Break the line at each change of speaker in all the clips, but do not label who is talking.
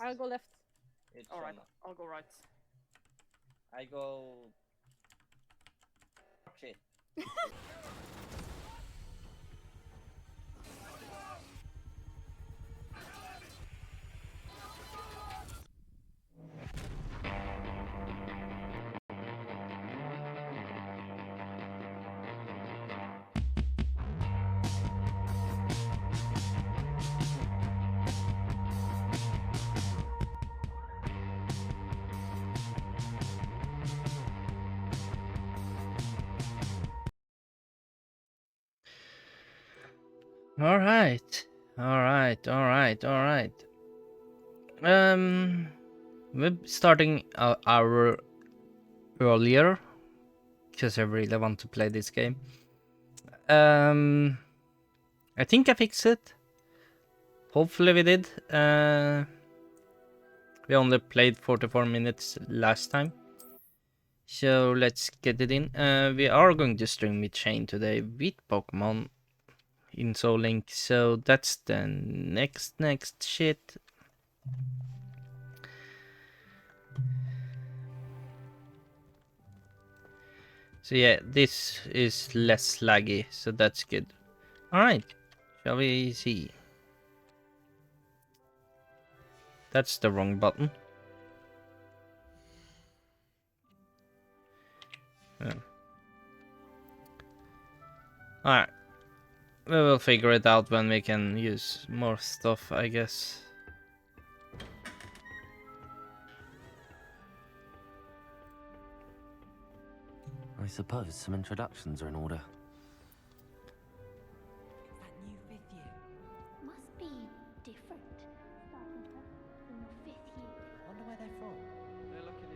I'll go left.
It's
Alright,
Shona.
I'll go right.
I go... Shit.
All right. We're starting our hour earlier because I really want to play this game. I think I fixed it. Hopefully we did. We only played 44 minutes last time. So let's get it in. We are going to stream with Shane today with Pokemon in Soul Link. So that's the next shit. So yeah, this is less laggy, so that's good. Alright, shall we see? That's the wrong button. Alright. We will figure it out when we can use more stuff, I guess.
I suppose some introductions are in order.
That new 5th year.
Must be different. Starting her in your 5th year.
Wonder where they're from.
They're looking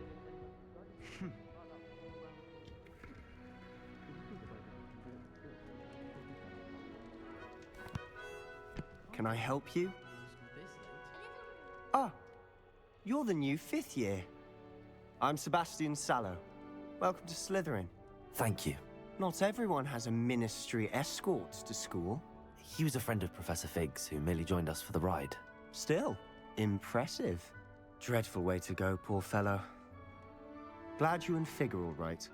Can I help you? Ah, you're the new 5th year. I'm Sebastian Sallow. Welcome to Slytherin.
Thank you.
Not everyone has a ministry escort to school.
He was a friend of Professor Fig's who merely joined us for the ride.
Still, impressive. Dreadful way to go, poor fellow. Glad you and Fig are all right.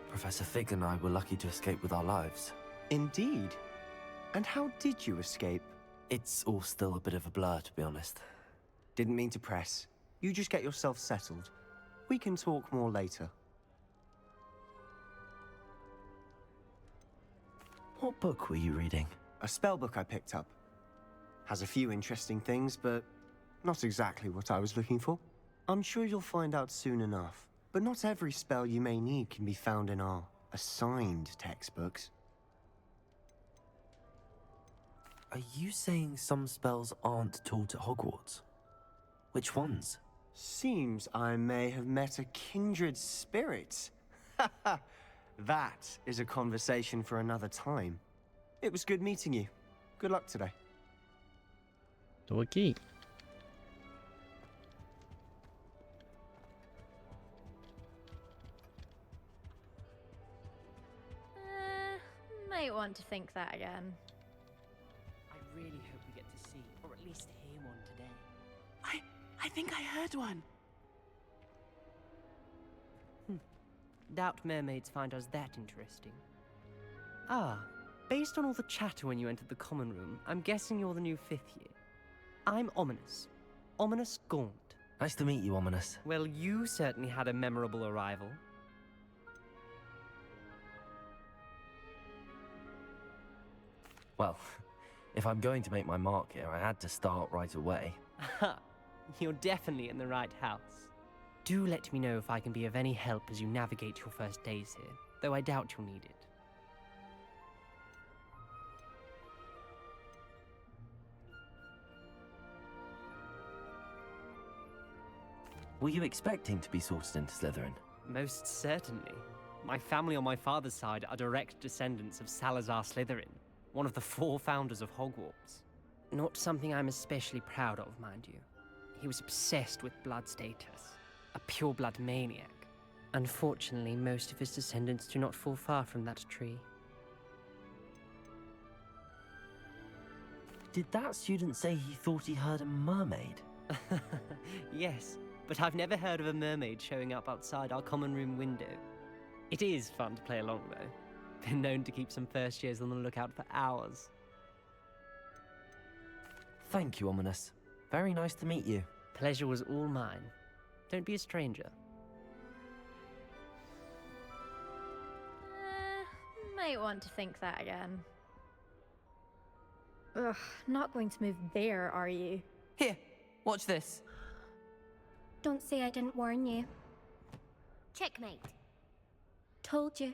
Professor Fig and I were lucky to escape with our lives.
Indeed. And how did you escape?
It's all still a bit of a blur, to be honest.
Didn't mean to press. You just get yourself settled. We can talk more later.
What book were you reading?
A spell book I picked up. Has a few interesting things, but not exactly what I was looking for. I'm sure you'll find out soon enough. But not every spell you may need can be found in our assigned textbooks.
Are you saying some spells aren't taught at Hogwarts? Which ones?
Seems I may have met a kindred spirit. That is a conversation for another time. It was good meeting you. Good luck today.
Okay.
Might want to think that again.
I really hope we get to see, or at least hear one today. I think I heard one.
Doubt mermaids find us that interesting. Ah, based on all the chatter when you entered the common room, I'm guessing you're the new 5th year. I'm Ominous. Ominous Gaunt.
Nice to meet you, Ominous.
Well, you certainly had a memorable arrival.
Well, if I'm going to make my mark here, I had to start right away.
Aha, you're definitely in the right house. Do let me know if I can be of any help as you navigate your first days here, though I doubt you'll need it.
Were you expecting to be sorted into Slytherin?
Most certainly. My family on my father's side are direct descendants of Salazar Slytherin, one of the 4 founders of Hogwarts. Not something I'm especially proud of, mind you. He was obsessed with blood status, a pure-blood maniac. Unfortunately, most of his descendants do not fall far from that tree.
Did that student say he thought he heard a mermaid?
Yes, but I've never heard of a mermaid showing up outside our common room window. It is fun to play along, though. Been known to keep some first years on the lookout for hours.
Thank you, Ominous. Very nice to meet you.
Pleasure was all mine. Don't be a stranger.
Might want to think that again. Ugh, not going to move there, are you?
Here, watch this.
Don't say I didn't warn you. Checkmate. Told you.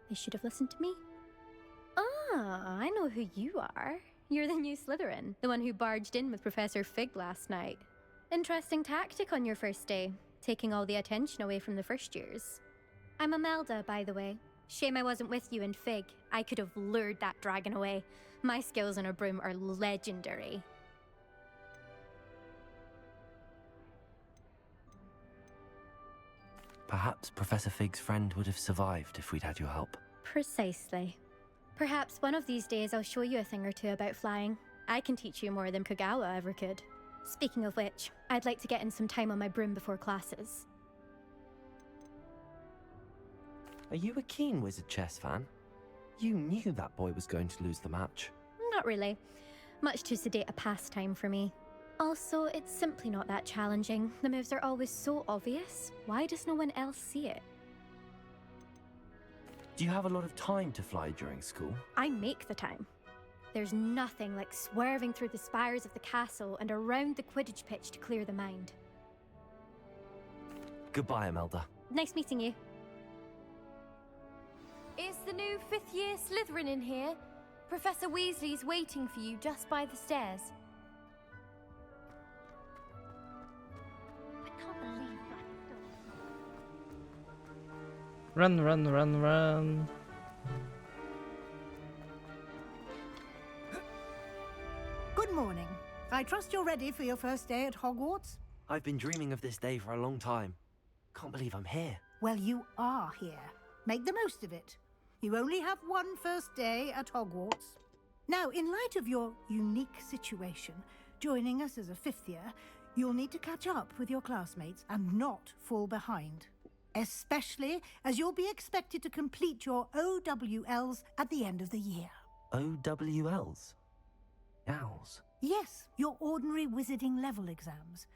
They should have listened to me. Ah, I know who you are. You're the new Slytherin, the one who barged in with Professor Fig last night. Interesting tactic on your first day, taking all the attention away from the first years.
I'm Imelda, by the way. Shame I wasn't with you in Fig.
I could have lured that dragon away. My skills on a broom are legendary.
Perhaps Professor Fig's friend would have survived if we'd had your help.
Precisely. Perhaps one of these days I'll show you a thing or two about flying. I can teach you more than Kagawa ever could. Speaking of which, I'd like to get in some time on my broom before classes.
Are you a keen Wizard Chess fan? You knew that boy was going to lose the match.
Not really. Much too sedate a pastime for me. Also, it's simply not that challenging. The moves are always so obvious. Why does no one else see it?
Do you have a lot of time to fly during school?
I make the time. There's nothing like swerving through the spires of the castle and around the Quidditch pitch to clear the mind.
Goodbye, Imelda.
Nice meeting you.
Is the new 5th year Slytherin in here? Professor Weasley's waiting for you just by the stairs.
I can't believe that.
Run, run, run, run.
Good morning. I trust you're ready for your first day at Hogwarts?
I've been dreaming of this day for a long time. Can't believe I'm here.
Well, you are here. Make the most of it. You only have one first day at Hogwarts. Now, in light of your unique situation, joining us as a 5th year, you'll need to catch up with your classmates and not fall behind. Especially as you'll be expected to complete your OWLs at the end of the year.
OWLs? Owls?
Yes, your ordinary wizarding level exams.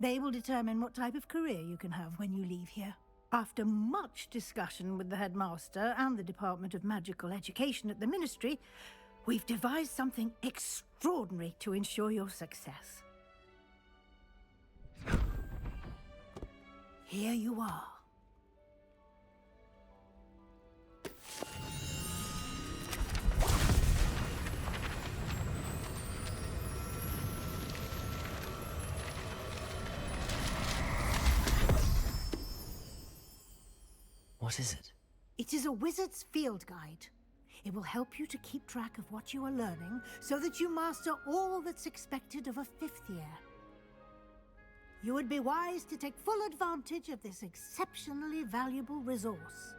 They will determine what type of career you can have when you leave here. After much discussion with the headmaster and the Department of Magical Education at the Ministry, we've devised something extraordinary to ensure your success. Here you are.
What is it?
It is a wizard's field guide. It will help you to keep track of what you are learning so that you master all that's expected of a 5th year. You would be wise to take full advantage of this exceptionally valuable resource.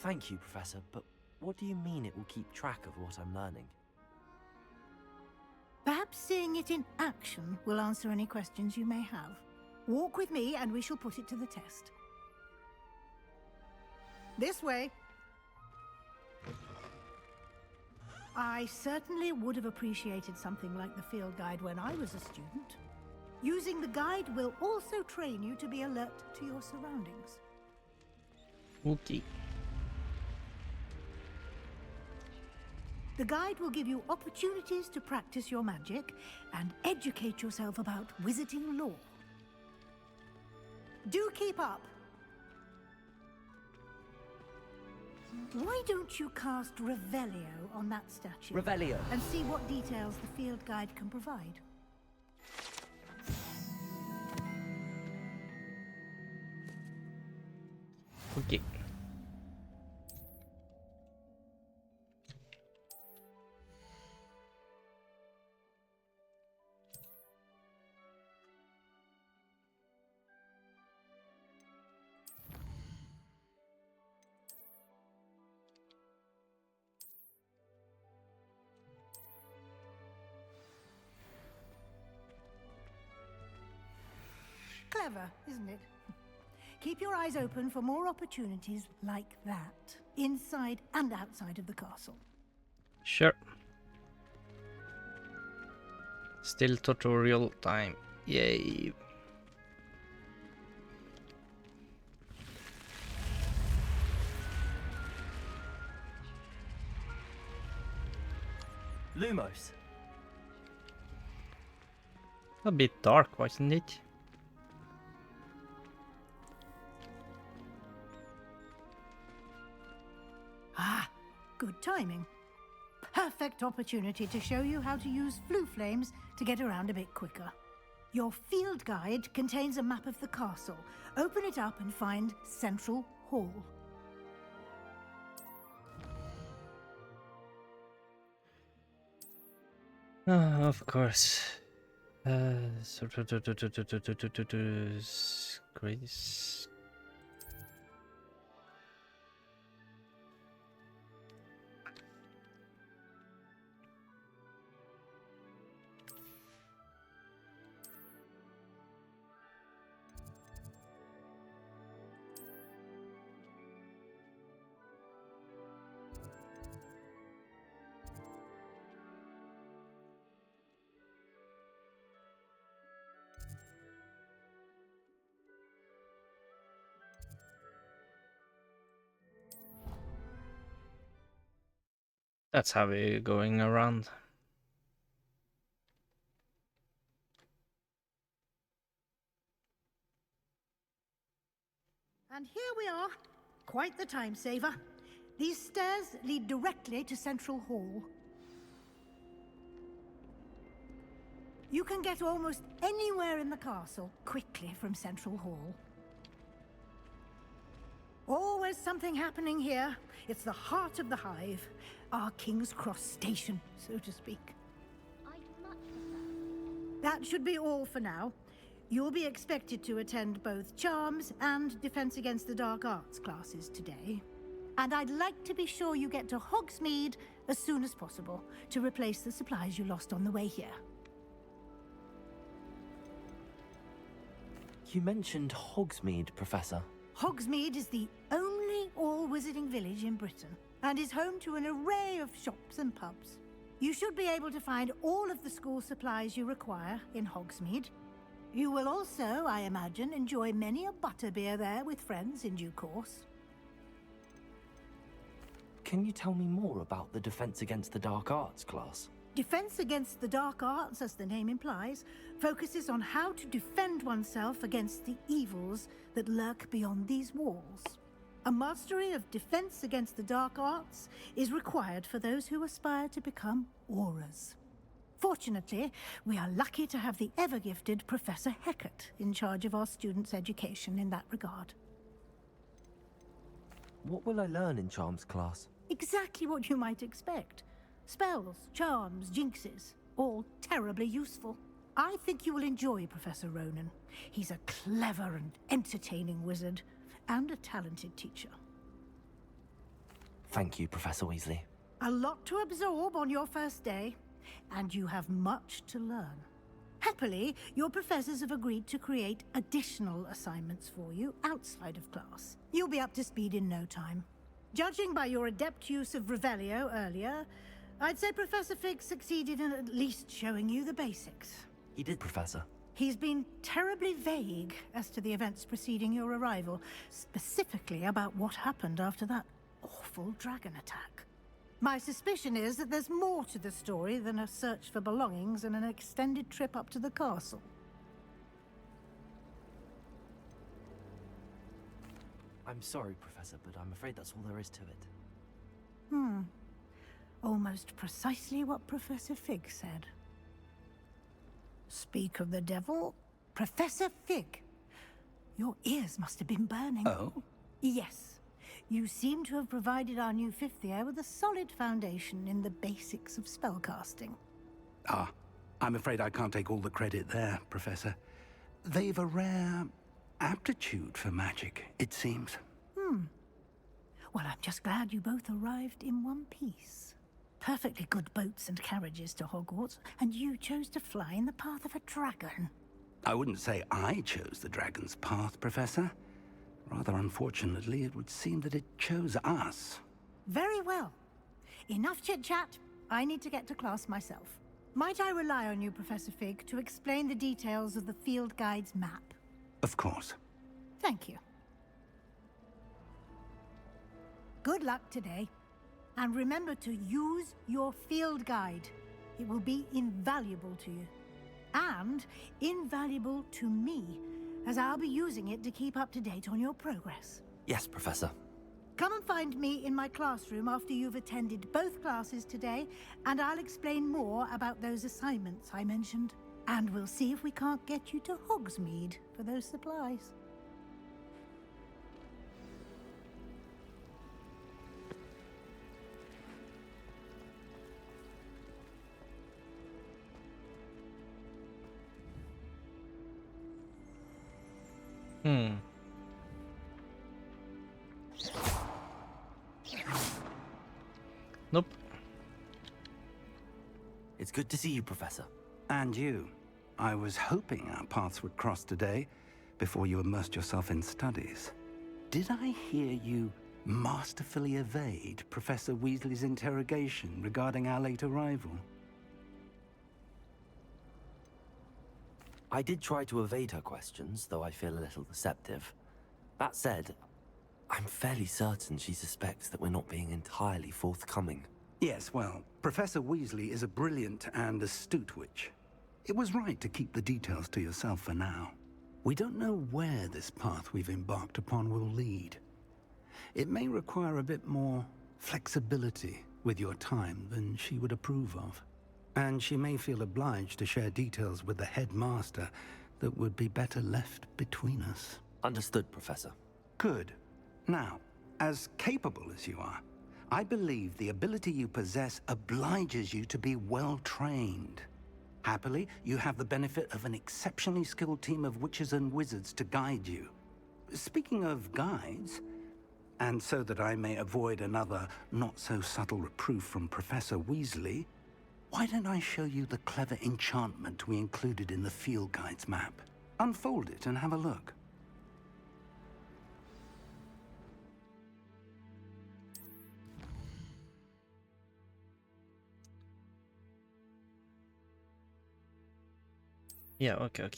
Thank you, Professor, but what do you mean it will keep track of what I'm learning?
Perhaps seeing it in action will answer any questions you may have. Walk with me and we shall put it to the test. This way. I certainly would have appreciated something like the field guide when I was a student. Using the guide will also train you to be alert to your surroundings.
Okay.
The guide will give you opportunities to practice your magic and educate yourself about wizarding lore. Do keep up. Why don't you cast Revelio on that statue?
Revelio.
And see what details the field guide can provide.
Okay.
clever, isn't it? Keep your eyes open for more opportunities like that, inside and outside of the castle.
Sure. Still tutorial time. Yay.
Lumos.
A bit dark, wasn't it?
Ah, good timing. Perfect opportunity to show you how to use flue flames to get around a bit quicker. Your field guide contains a map of the castle. Open it up and find Central Hall.
Of course. Grace. That's how we're going around.
And here we are. Quite the time saver. These stairs lead directly to Central Hall. You can get almost anywhere in the castle quickly from Central Hall. Always something happening here. It's the heart of the hive. Our King's Cross station, so to speak.
I'd much prefer.
That should be all for now. You'll be expected to attend both Charms and Defense Against the Dark Arts classes today. And I'd like to be sure you get to Hogsmeade as soon as possible to replace the supplies you lost on the way here.
You mentioned Hogsmeade, Professor.
Hogsmeade is the only all-wizarding village in Britain and is home to an array of shops and pubs. You should be able to find all of the school supplies you require in Hogsmeade. You will also, I imagine, enjoy many a butterbeer there with friends in due course.
Can you tell me more about the Defense Against the Dark Arts class?
Defense Against the Dark Arts, as the name implies, focuses on how to defend oneself against the evils that lurk beyond these walls. A mastery of Defense Against the Dark Arts is required for those who aspire to become Aurors. Fortunately, we are lucky to have the ever-gifted Professor Hecat in charge of our students' education in that regard.
What will I learn in Charms class?
Exactly what you might expect. Spells, charms, jinxes, all terribly useful. I think you will enjoy Professor Ronan. He's a clever and entertaining wizard, and a talented teacher.
Thank you, Professor Weasley.
A lot to absorb on your first day, and you have much to learn. Happily, your professors have agreed to create additional assignments for you outside of class. You'll be up to speed in no time. Judging by your adept use of Revelio earlier, I'd say Professor Fig succeeded in at least showing you the basics.
He did, Professor.
He's been terribly vague as to the events preceding your arrival, specifically about what happened after that awful dragon attack. My suspicion is that there's more to the story than a search for belongings and an extended trip up to the castle.
I'm sorry, Professor, but I'm afraid that's all there is to it.
Almost precisely what Professor Fig said. Speak of the devil, Professor Fig. Your ears must have been burning.
Oh?
Yes. You seem to have provided our new fifth year with a solid foundation in the basics of spellcasting.
Ah, I'm afraid I can't take all the credit there, Professor. They've a rare aptitude for magic, it seems.
Well, I'm just glad you both arrived in one piece. Perfectly good boats and carriages to Hogwarts, and you chose to fly in the path of a dragon.
I wouldn't say I chose the dragon's path, Professor. Rather unfortunately, it would seem that it chose us.
Very well. Enough chit-chat. I need to get to class myself. Might I rely on you, Professor Fig, to explain the details of the field guide's map?
Of course.
Thank you. Good luck today. And remember to use your field guide. It will be invaluable to you. And invaluable to me, as I'll be using it to keep up to date on your progress.
Yes, Professor.
Come and find me in my classroom after you've attended both classes today, and I'll explain more about those assignments I mentioned. And we'll see if we can't get you to Hogsmeade for those supplies.
Nope.
It's good to see you, Professor.
And you. I was hoping our paths would cross today, before you immersed yourself in studies. Did I hear you masterfully evade Professor Weasley's interrogation regarding our late arrival?
I did try to evade her questions, though I feel a little deceptive. That said, I'm fairly certain she suspects that we're not being entirely forthcoming.
Yes, well, Professor Weasley is a brilliant and astute witch. It was right to keep the details to yourself for now. We don't know where this path we've embarked upon will lead. It may require a bit more flexibility with your time than she would approve of. And she may feel obliged to share details with the headmaster that would be better left between us.
Understood, Professor.
Good. Now, as capable as you are, I believe the ability you possess obliges you to be well trained. Happily, you have the benefit of an exceptionally skilled team of witches and wizards to guide you. Speaking of guides, and so that I may avoid another not-so-subtle reproof from Professor Weasley, why don't I show you the clever enchantment we included in the field guide's map? Unfold it and have a look.
Yeah, okay.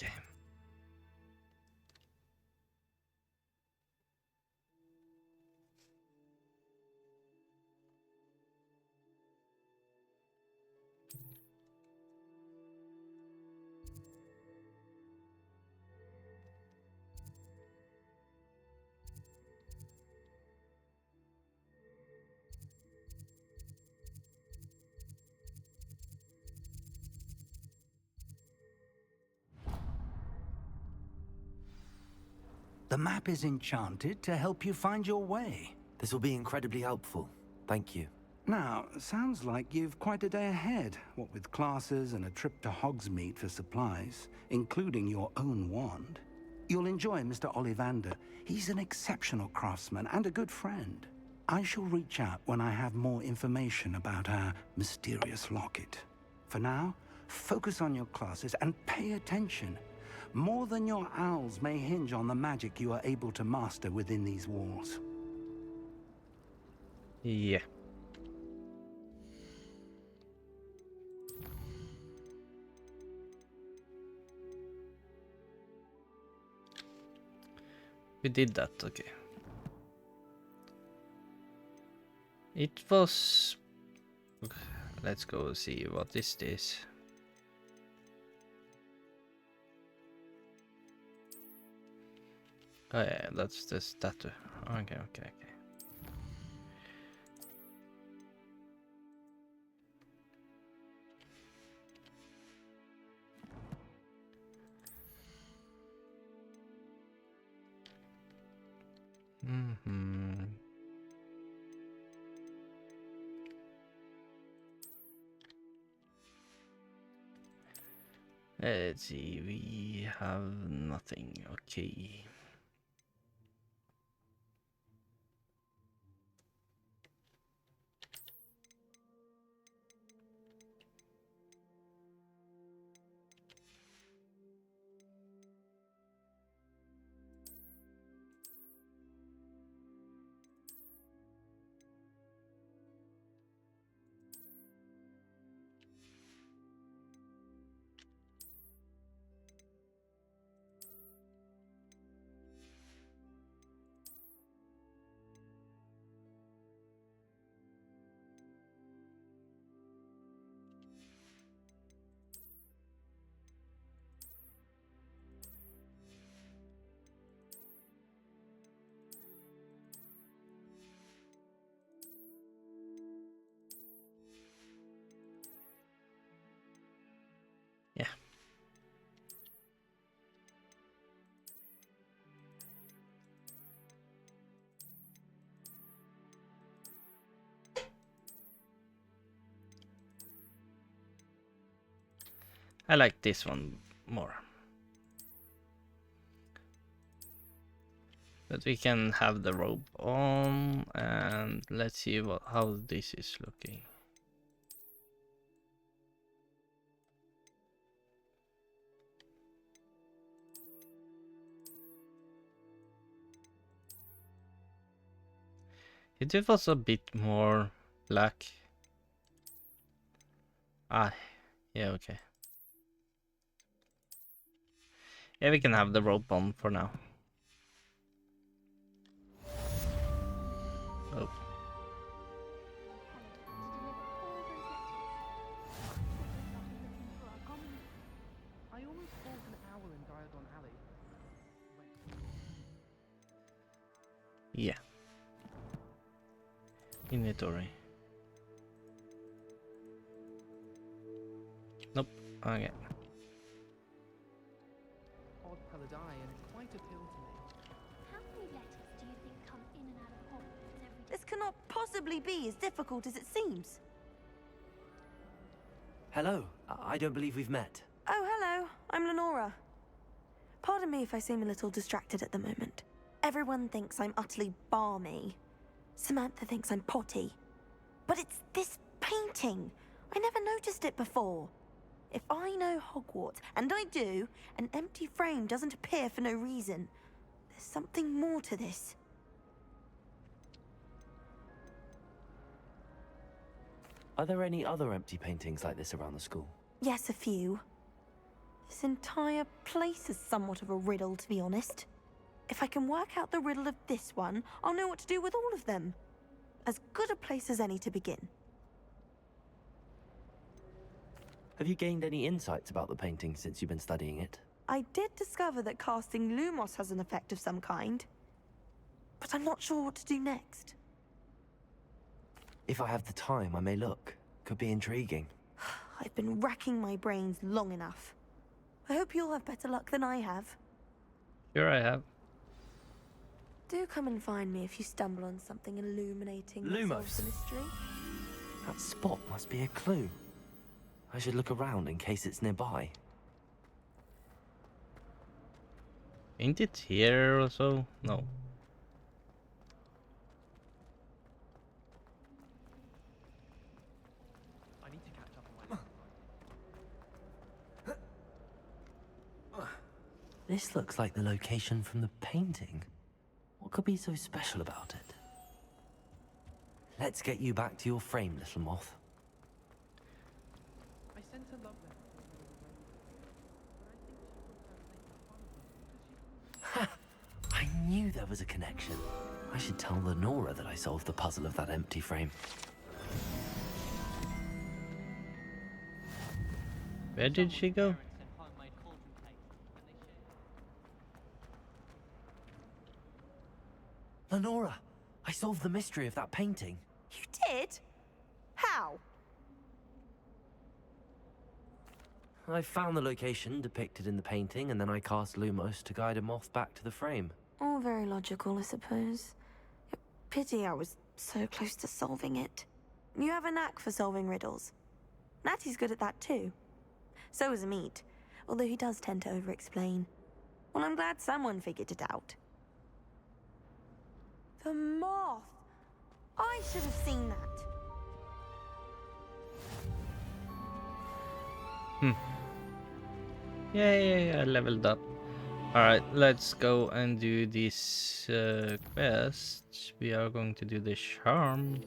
The map is enchanted to help you find your way.
This will be incredibly helpful. Thank you.
Now, sounds like you've quite a day ahead, what with classes and a trip to Hogsmeade for supplies, including your own wand. You'll enjoy Mr. Ollivander. He's an exceptional craftsman and a good friend. I shall reach out when I have more information about our mysterious locket. For now, focus on your classes and pay attention. More than your owls may hinge on the magic you are able to master within these walls.
Yeah. We did that, okay. It was... Let's go see what is this. Oh yeah, that's the statue. Okay. Let's see, we have nothing, okay. I like this one more. But we can have the robe on, and let's see how this is looking. It was a bit more black. Ah, yeah, okay. Yeah, we can have the robe on for now. Oh.
I almost fought an owl in Diagon Alley.
Yeah. Inventory. Nope. Okay.
Odd-coloured eye, and it quite appealed to me.
How many letters do you think come in and out of Hogwarts every day?
This cannot possibly be as difficult as it seems.
Hello. I don't believe we've met.
Oh, hello. I'm Lenora. Pardon me if I seem a little distracted at the moment. Everyone thinks I'm utterly balmy. Samantha thinks I'm potty. But it's this painting. I never noticed it before. If I know Hogwarts, and I do, an empty frame doesn't appear for no reason. There's something more to this.
Are there any other empty paintings like this around the school?
Yes, a few. This entire place is somewhat of a riddle, to be honest. If I can work out the riddle of this one, I'll know what to do with all of them. As good a place as any to begin.
Have you gained any insights about the painting since you've been studying it?
I did discover that casting Lumos has an effect of some kind. But I'm not sure what to do next.
If I have the time, I may look. Could be intriguing.
I've been racking my brains long enough. I hope you'll have better luck than I have.
Here I have.
Do come and find me if you stumble on something illuminating that
Lumos.
solves the mystery.
That spot must be a clue. I should look around in case it's nearby.
Ain't it here or so? No.
I need to catch up on my...
This looks like the location from the painting. What could be so special about it? Let's get you back to your frame, little moth.
I sent a love letter to her, but I think she thought I was making fun of her because she...
I knew there was a connection. I should tell Lenora that I solved the puzzle of that empty frame.
Where did she go?
Lenora, I solved the mystery of that painting.
You did? How?
I found the location depicted in the painting, and then I cast Lumos to guide a moth back to the frame.
All very logical, I suppose. Pity I was so close to solving it. You have a knack for solving riddles. Natty's good at that too. So is Amit, although he does tend to over-explain. Well, I'm glad someone figured it out. The moth! I should have seen that.
Yeah, I leveled up. Alright, let's go and do this quest. We are going to do the charm.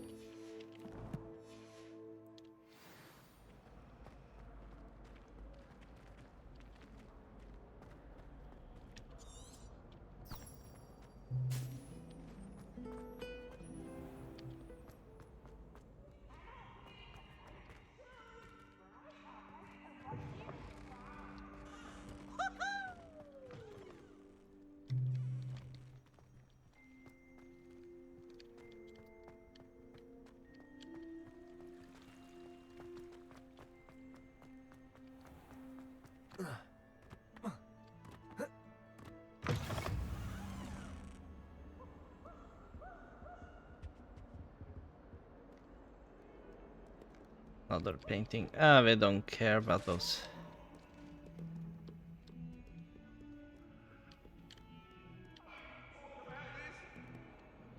Another painting. Ah, we don't care about those.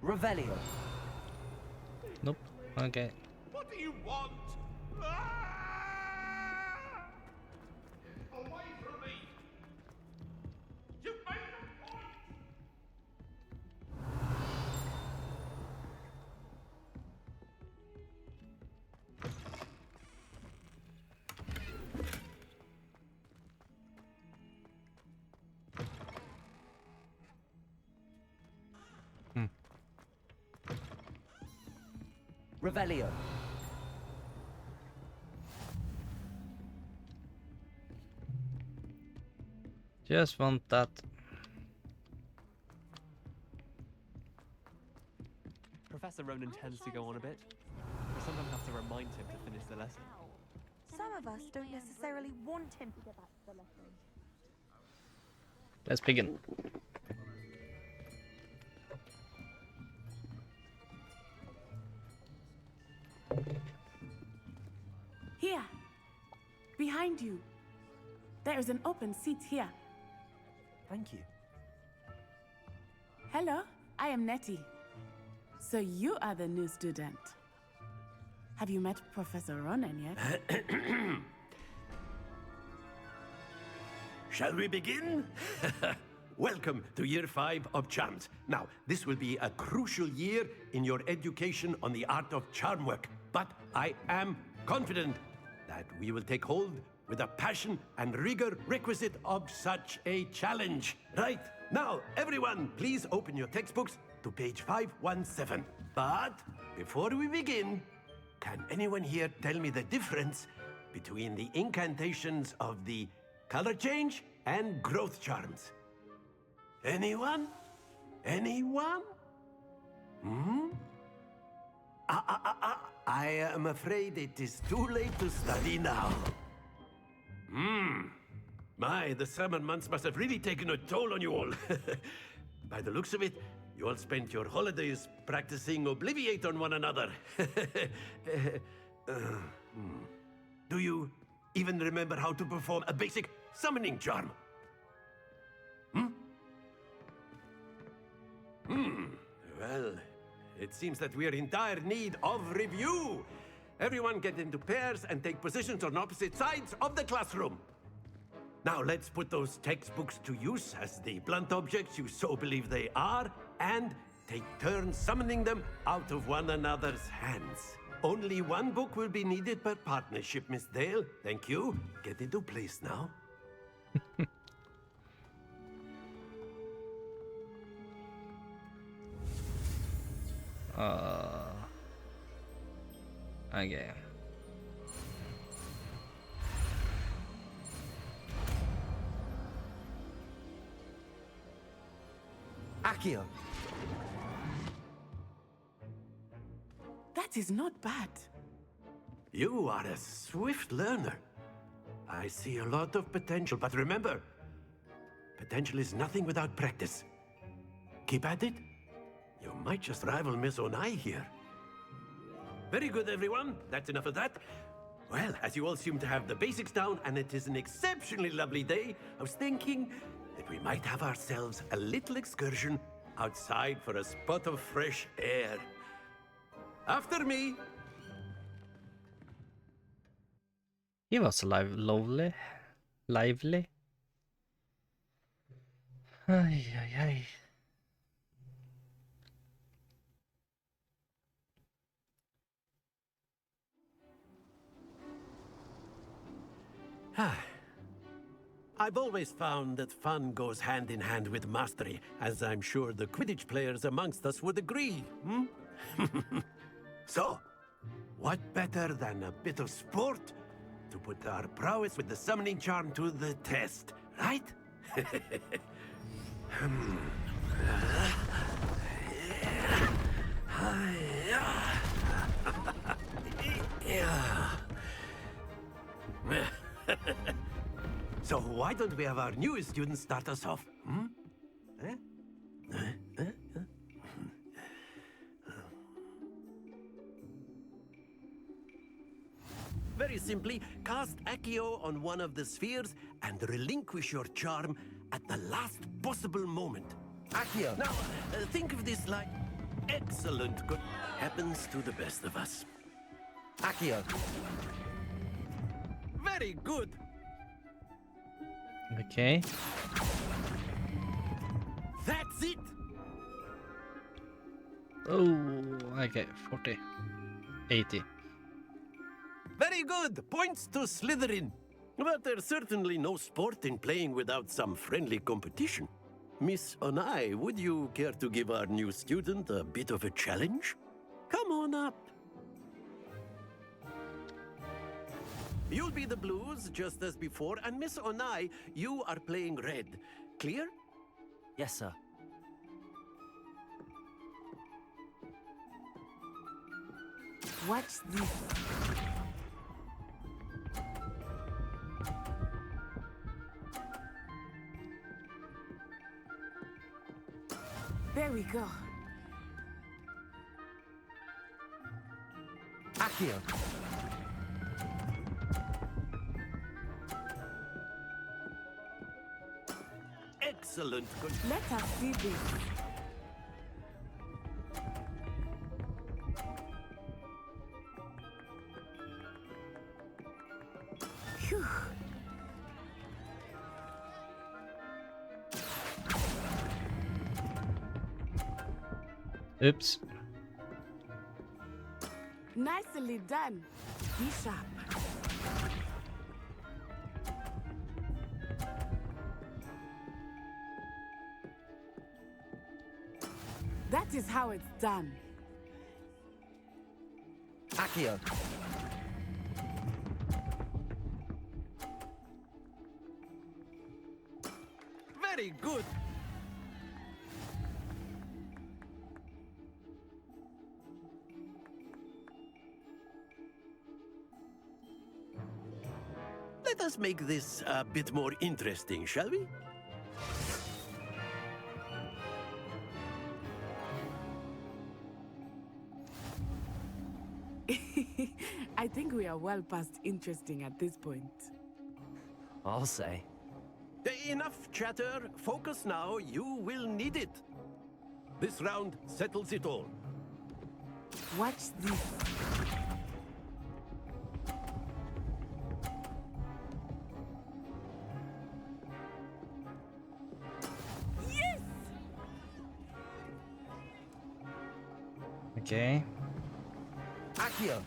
Revelio.
Nope. Okay.
What do you want? Away from me! You made a point!
Revelio.
Just want that.
Professor Ronan tends to go on a bit. We sometimes have to remind him to finish the lesson.
Some of us don't necessarily want him to get back to the lesson.
Let's begin.
Here. Behind you. There is an open seat here.
Thank you.
Hello, I am Nettie. So you are the new student. Have you met Professor Ronan yet?
Shall we begin? Welcome to Year 5 of Charms. Now, this will be a crucial year in your education on the art of charm work. But I am confident that we will take hold with the passion and rigor requisite of such a challenge. Right, now, everyone, please open your textbooks to page 517. But before we begin, can anyone here tell me the difference between the incantations of the color change and growth charms? Anyone? Anyone? I am afraid it is too late to study now. My, the summer months must have really taken a toll on you all. By the looks of it, you all spent your holidays practicing Obliviate on one another. Do you even remember how to perform a basic summoning charm? Well, it seems that we are in dire need of review. Everyone get into pairs and take positions on opposite sides of the classroom. Now let's put those textbooks to use as the blunt objects you so believe they are, and take turns summoning them out of one another's hands. Only one book will be needed per partnership, Miss Dale. Thank you. Get into place now.
Okay.
Accio.
That is not bad.
You are a swift learner. I see a lot of potential, but remember, potential is nothing without practice. Keep at it. You might just rival Miss Onai here. Very good, everyone. That's enough of that. Well, as you all seem to have the basics down, and it is an exceptionally lovely day, I was thinking that we might have ourselves a little excursion outside for a spot of fresh air. After me.
He was lively. Lively. Ay, ay, ay.
I've always found that fun goes hand in hand with mastery, as I'm sure the Quidditch players amongst us would agree, So, what better than a bit of sport to put our prowess with the summoning charm to the test, right? So why don't we have our newest student start us off? Very simply, cast Accio on one of the spheres and relinquish your charm at the last possible moment.
Accio.
Now, think of this like... Excellent. Good. Happens to the best of us.
Accio.
Very good.
Okay.
That's it.
Oh, okay, 40. 80.
Very good. Points to Slytherin. But there's certainly no sport in playing without some friendly competition. Miss Onai, would you care to give our new student a bit of a challenge? Come on up. You'll be the blues, just as before, and Miss Onai, you are playing red. Clear?
Yes, sir.
Watch this. There we go.
Accio.
Excellent. Good.
Let us see this. Phew.
Oops.
Nicely done. Be sharp. That is how it's done.
Accio.
Very good. Let us make this a bit more interesting, shall we?
I think we are well past interesting at this point.
I'll say.
Enough chatter. Focus now. You will need it. This round settles it all.
Watch this. Yes!
Okay.
Accio.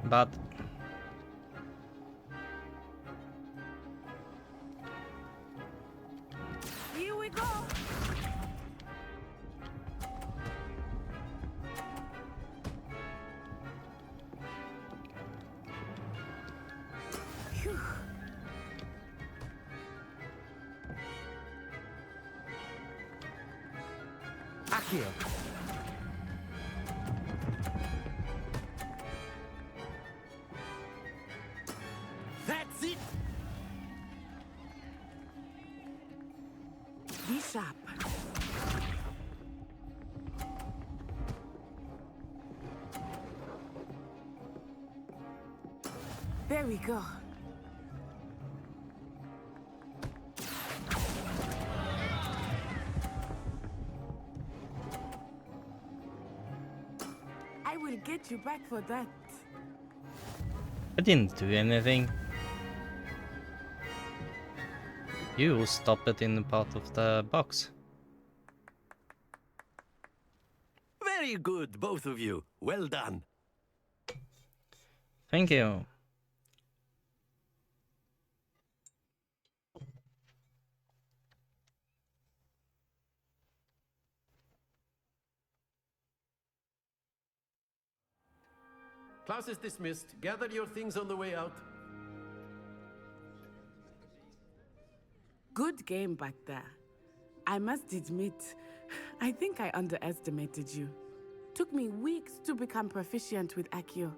But
Here we go. Phew.
Accio.
That's it.
Be sharp. There we go. I will get you back for that.
I didn't do anything. You stop it in the part of the box.
Very good, both of you. Well done.
Thank you.
Class is dismissed. Gather your things on the way out.
Good game back there. I must admit, I think I underestimated you. Took me weeks to become proficient with Accio.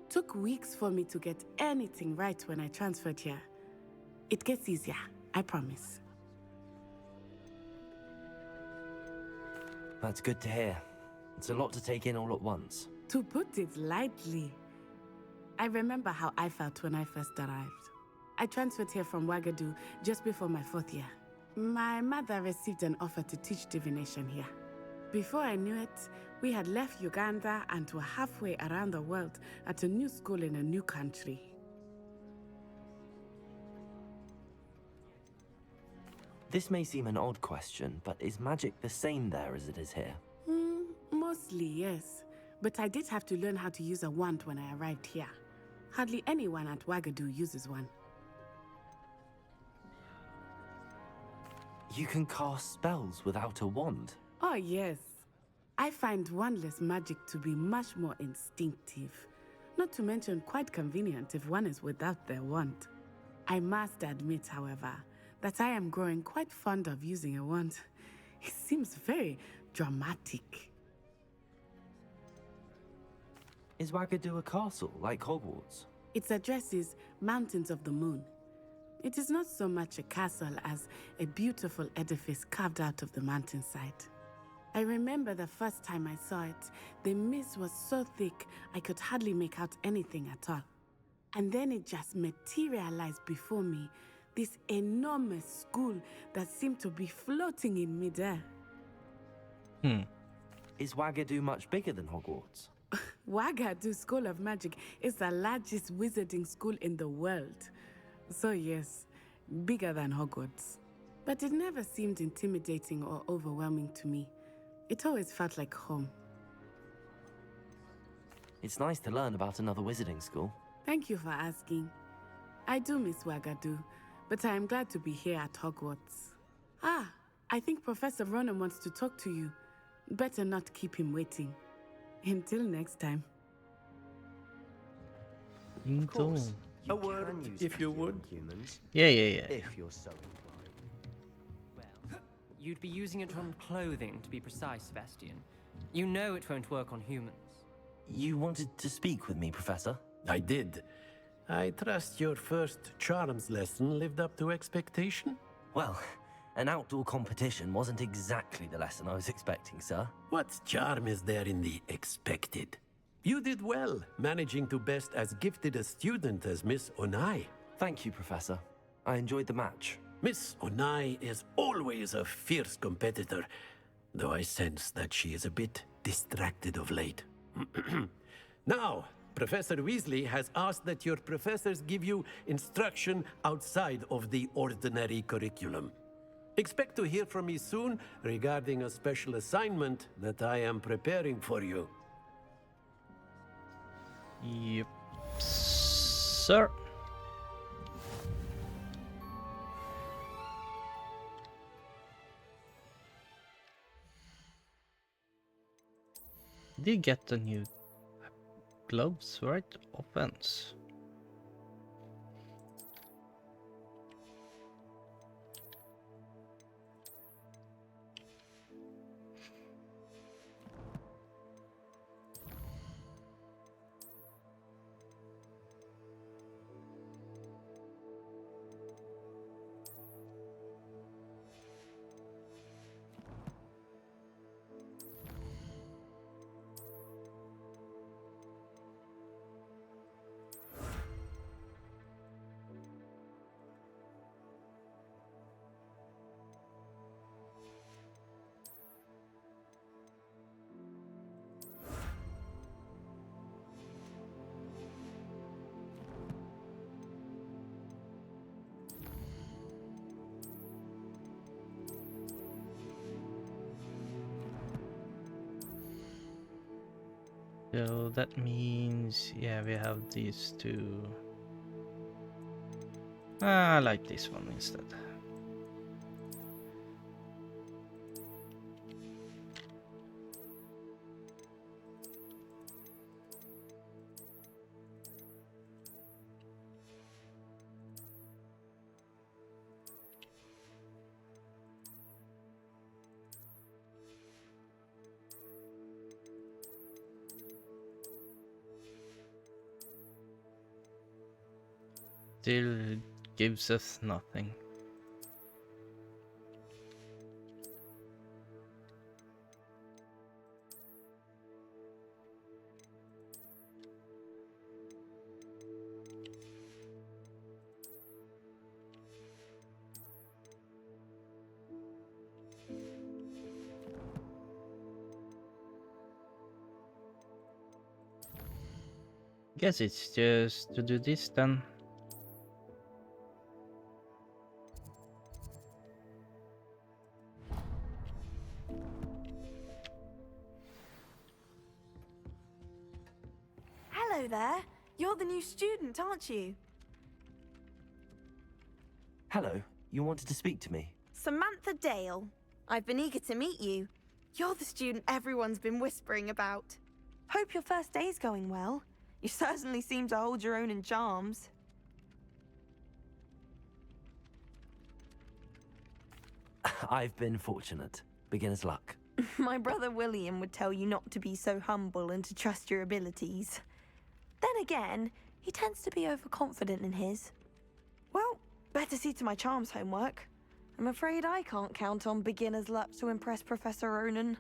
Took weeks for me to get anything right when I transferred here. It gets easier, I promise.
That's good to hear. It's a lot to take in all at once.
To put it lightly, I remember how I felt when I first arrived. I transferred here from Wagadu just before my 4th year. My mother received an offer to teach divination here. Before I knew it, we had left Uganda and were halfway around the world at a new school in a new country.
This may seem an odd question, but is magic the same there as it is here?
Mostly, yes. But I did have to learn how to use a wand when I arrived here. Hardly anyone at Wagadu uses one.
You can cast spells without a wand?
Oh, yes. I find wandless magic to be much more instinctive. Not to mention quite convenient if one is without their wand. I must admit, however, that I am growing quite fond of using a wand. It seems very dramatic.
Is Wagadu a castle, like Hogwarts?
Its address is Mountains of the Moon. It is not so much a castle as a beautiful edifice carved out of the mountainside. I remember the first time I saw it, the mist was so thick I could hardly make out anything at all. And then it just materialized before me, this enormous school that seemed to be floating in midair.
Is Wagadu much bigger than Hogwarts?
Wagadu School of Magic is the largest wizarding school in the world. So yes, bigger than Hogwarts. But it never seemed intimidating or overwhelming to me. It always felt like home.
It's nice to learn about another wizarding school.
Thank you for asking. I do miss Wagadu, but I am glad to be here at Hogwarts. Ah, I think Professor Ronan wants to talk to you. Better not keep him waiting. Until next time.
Of course. A word, if you would.
Humans,
Yeah.
if you're so inclined.
Well, you'd be using it on clothing, to be precise, Sebastian. You know it won't work on humans.
You wanted to speak with me, Professor?
I did. I trust your first charms lesson lived up to expectation?
Well, an outdoor competition wasn't exactly the lesson I was expecting, sir.
What charm is there in the expected? You did well, managing to best as gifted a student as Miss Onai.
Thank you, Professor. I enjoyed the match.
Miss Onai is always a fierce competitor, though I sense that she is a bit distracted of late. Now, Professor Weasley has asked that your professors give you instruction outside of the ordinary curriculum. Expect to hear from me soon regarding a special assignment that I am preparing for you.
Yep, sir. Did get the new gloves, right? Offense. So that means, yeah, we have these two. I like this one instead. Still gives us nothing. Guess it's just to do this then.
Hello there. You're the new student, aren't you?
Hello, you wanted to speak to me?
Samantha Dale. I've been eager to meet you. You're the student everyone's been whispering about. Hope your first day's going well. You certainly seem to hold your own in charms.
I've been fortunate. Beginner's luck.
My brother William would tell you not to be so humble and to trust your abilities. Then again, he tends to be overconfident in his. Well, better see to my charms homework. I'm afraid I can't count on beginner's luck to impress Professor Ronan.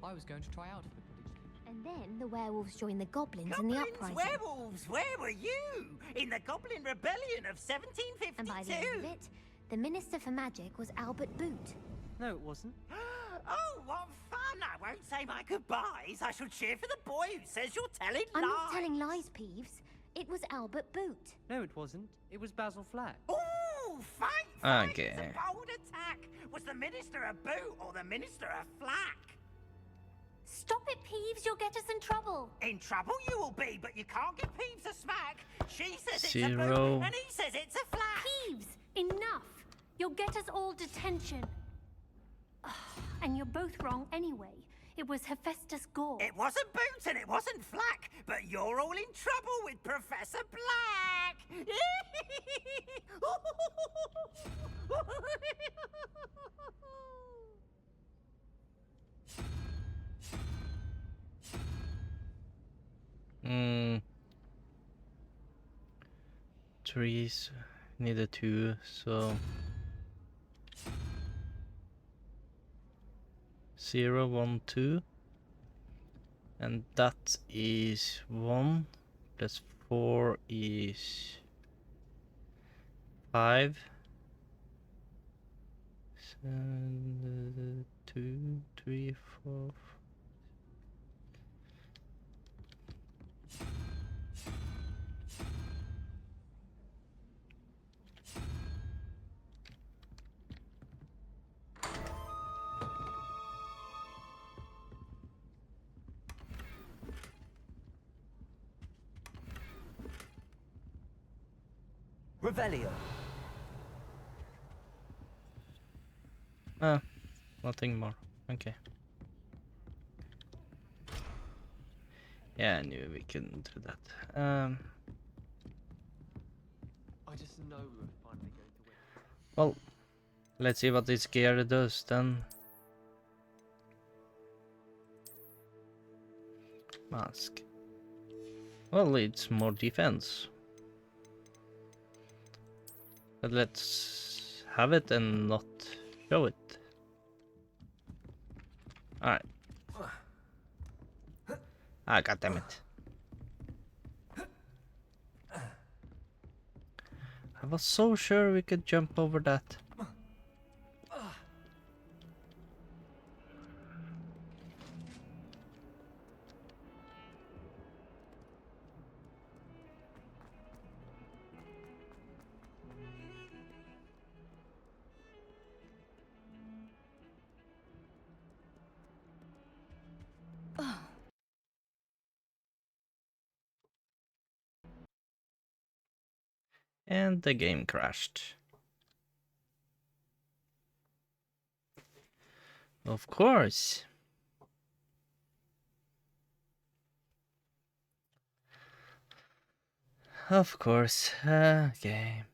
I was going to try out for the Quidditch team.
And then the werewolves joined the goblins in the uprising.
Werewolves, where were you? In the Goblin Rebellion of 1752.
And by the end of it, the Minister for Magic was Albert Boot.
No, it wasn't.
Oh, what fun! I won't say my goodbyes. I shall cheer for the boy who says you're telling
I'm
lies.
not telling lies, Peeves. It was Albert Boot.
No, it wasn't. It was Basil Flack.
Ooh, fight!
Okay.
It's a bold attack. Was the Minister a boot or the Minister a flack?
Stop it, Peeves. You'll get us in trouble.
In trouble you will be, but you can't give Peeves a smack. She says it's a
Zero.
boot, and he says it's a flack.
Peeves, enough. You'll get us all detention. And you're both wrong anyway. It was Hephaestus Gore.
It wasn't Boot and it wasn't Flack, but you're all in trouble with Professor Black.
Trees needed 2, so 0, 1, 2, and that is 1 plus 4 is 5. 2, 3, 4.
Revelio.
Nothing more. Okay. Yeah, I knew we couldn't do that.
I just know we were finally going to win.
Well, let's see what this gear does then. Mask. Well, it's more defense. But let's have it and not show it. Alright. Ah, goddammit. I was so sure we could jump over that. And the game crashed. Of course. Of course. Okay.